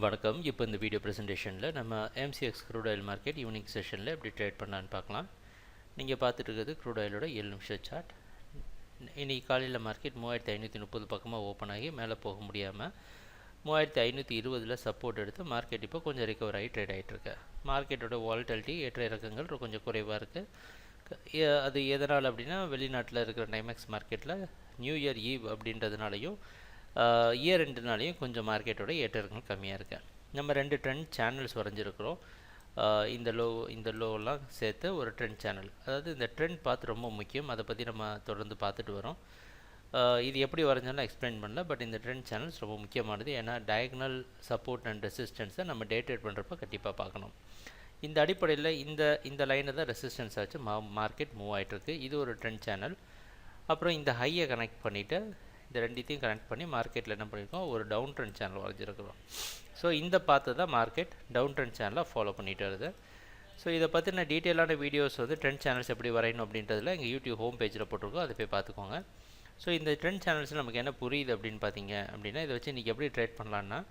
வணக்கம். இப்போ இந்த வீடியோ ப்ரெசன்டேஷனில் நம்ம MCX crude oil market evening செஷனில் எப்படி ட்ரேட் பண்ணலான்னு பார்க்கலாம். நீங்கள் பார்த்துட்டு இருக்கிறது க்ரூட் ஆயிலோட 7 நிமிஷ சார்ட். இன்றைக்கி காலையில் மார்க்கெட் 3530 பக்கமாக ஓப்பன் ஆகி மேலே போக முடியாமல் 3520 சப்போர்ட் எடுத்து மார்க்கெட் இப்போ கொஞ்சம் ரிகவர் ஆகி ட்ரேட் ஆகிட்டுருக்கு. மார்க்கெட்டோட வாலட்டிலிட்டி ஏற்ற இறக்கங்கள் கொஞ்சம் குறைவாக இருக்குது. அது எதனால் அப்படின்னா, வெளிநாட்டில் இருக்கிற டைமெக்ஸ் மார்க்கெட்டில் நியூ இயர் ஈவ் அப்படின்றதுனாலையும் இயர் ரெண்டுனாலையும் கொஞ்சம் மார்க்கெட்டோட ஏற்றங்கள் கம்மியாக இருக்குது. நம்ம 2 ட்ரெண்ட் சேனல்ஸ் வரைஞ்சிருக்கிறோம். இந்த லோவெல்லாம் சேர்த்து ஒரு ட்ரெண்ட் சேனல். அதாவது இந்த ட்ரெண்ட் பார்த்து ரொம்ப முக்கியம். அதை பற்றி நம்ம தொடர்ந்து பார்த்துட்டு வரோம். இது எப்படி வரைஞ்சாலும் எக்ஸ்பிளைன் பண்ணல. பட் இந்த ட்ரெண்ட் சேனல்ஸ் ரொம்ப முக்கியமானது. ஏன்னா டயகனல் சப்போர்ட் அண்ட் ரெசிஸ்டன்ஸை நம்ம டே ட்ரேட் பண்ணுறப்ப கண்டிப்பாக பார்க்கணும். இந்த அடிப்படையில் இந்த லைனை தான் ரெசிஸ்டன்ஸ் ஆச்சு மார்க்கெட் மூவ் ஆகிட்டுருக்கு. இது ஒரு ட்ரெண்ட் சேனல். அப்புறம் இந்த ஹையை கனெக்ட் பண்ணிவிட்டு இந்த ரெண்டுத்தையும் கனெக்ட் பண்ணி மார்க்கெட்டில் என்ன பண்ணியிருக்கோம், ஒரு டவுன் ட்ரெண்ட் சேனல் வரைஞ்சிருக்கிறோம். ஸோ இந்த பார்த்து தான் மார்க்கெட் டவுன் ட்ரெண்ட் சேனலாக ஃபாலோ பண்ணிட்டு வருது. ஸோ இதை பற்றின டீட்டெயிலான வீடியோஸ் வந்து ட்ரெண்ட் சேனல்ஸ் எப்படி வரையணும் அப்படின்றதுல எங்கள் யூடியூப் ஹோம் பேஜில் போட்டிருக்கோம். அதை போய் பார்த்துக்கோங்க. ஸோ இந்த ட்ரெண்ட் சேனல்ஸ் நமக்கு என்ன புரியுது அப்படின்னு பார்த்தீங்க அப்படின்னா, இதை வச்சு இன்றைக்கி எப்படி ட்ரேட் பண்ணலான்னா,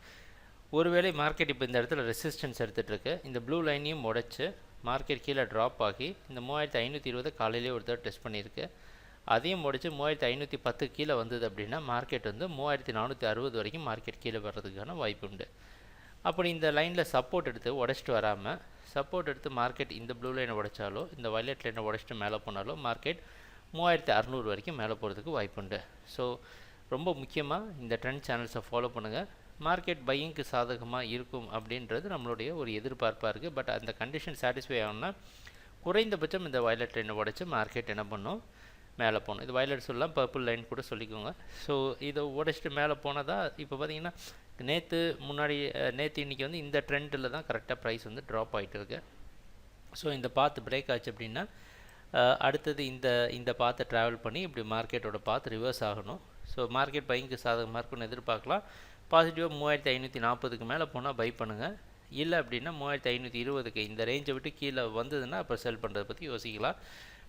ஒருவேளை மார்க்கெட் இப்போ இந்த இடத்துல ரெசிஸ்டன்ஸ் எடுத்துகிட்ருக்கு, இந்த ப்ளூ லைனையும் உடச்சி மார்க்கெட் கீழே ட்ராப் ஆகி இந்த 3520 காலையிலேயே ஒரு தடவை டெஸ்ட் பண்ணியிருக்கு. அதையும் முடிச்சு 3510 கீழே வந்தது அப்படின்னா மார்க்கெட் வந்து 3460 வரைக்கும் மார்க்கெட் கீழே வர்றதுக்கான வாய்ப்பு உண்டு. அப்படி இந்த லைனில் சப்போர்ட் எடுத்து உடச்சிட்டு வராமல், சப்போர்ட் எடுத்து மார்க்கெட் இந்த ப்ளூ லைனை உடைச்சாலோ இந்த வயலட் லைனை உடச்சிட்டு மேலே போனாலோ மார்க்கெட் 3600 வரைக்கும் மேலே போகிறதுக்கு வாய்ப்பு உண்டு. ஸோ ரொம்ப முக்கியமாக இந்த ட்ரெண்ட் சேனல்ஸை ஃபாலோ பண்ணுங்கள். மார்க்கெட் பையிங்க்கு சாதகமாக இருக்கும் அப்படின்றது நம்மளுடைய ஒரு எதிர்பார்ப்பாக இருக்குது. பட் அந்த கண்டிஷன் சாட்டிஸ்ஃபை ஆகணும்னா குறைந்தபட்சம் இந்த வயலட் லைனை உடச்சி மார்க்கெட் என்ன பண்ணும், மேலே போகணும். இது வயலட் சொல்லலாம், பர்பிள் லைன் கூட சொல்லிக்கோங்க. ஸோ இதை உடைச்சிட்டு மேலே போனால் தான் இப்போ பார்த்தீங்கன்னா நேற்று இன்றைக்கி வந்து இந்த ட்ரெண்டில் தான் கரெக்டாக ப்ரைஸ் வந்து ட்ராப் ஆகிட்டு இருக்கு. ஸோ இந்த பாத்து பிரேக் ஆச்சு அப்படின்னா அடுத்தது இந்த பாத்தை ட்ராவல் பண்ணி இப்படி மார்க்கெட்டோட பாத் ரிவர்ஸ் ஆகணும். ஸோ மார்க்கெட் பைக்கு சாதகமாக இருக்குன்னு எதிர்பார்க்கலாம். பாசிட்டிவாக 3540க்கு மேலே போனால் பை பண்ணுங்கள். இல்லை அப்படின்னா 3520க்கு இந்த ரேஞ்சை விட்டு கீழே வந்ததுன்னா அப்போ செல் பண்ணுறதை பற்றி யோசிக்கலாம்.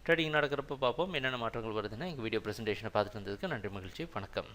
ட்ரேடிங் நடக்கிறப்ப பார்ப்போம். என்னென்ன மாற்றங்கள் வருதுன்னா எங்கள் வீடியோ ப்ரெசன்டேஷனை பார்த்துட்டு வந்ததுக்கு நன்றி, மகிழ்ச்சி, வணக்கம்.